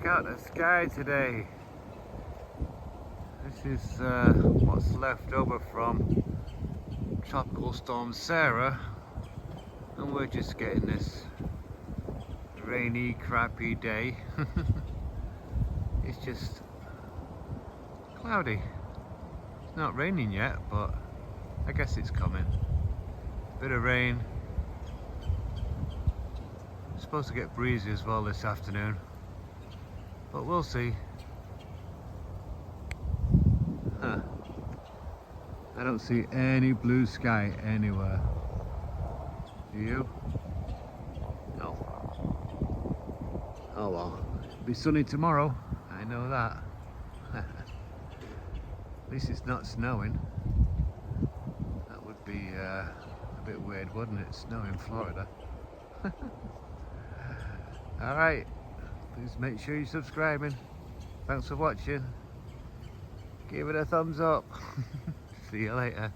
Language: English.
Check out the sky today. This is what's left over from Tropical Storm Sarah, and we're just getting this rainy, crappy day. It's just cloudy. It's not raining yet, but I guess it's coming. Bit of rain. Supposed to get breezy as well this afternoon, but we'll see. I don't see any blue sky anywhere. Do you? No. Oh well. It'll be sunny tomorrow. I know that. At least it's not snowing. That would be a bit weird, wouldn't it? Snow in Florida. Alright. Please make sure you're subscribing. Thanks for watching. Give it a thumbs up. See you later.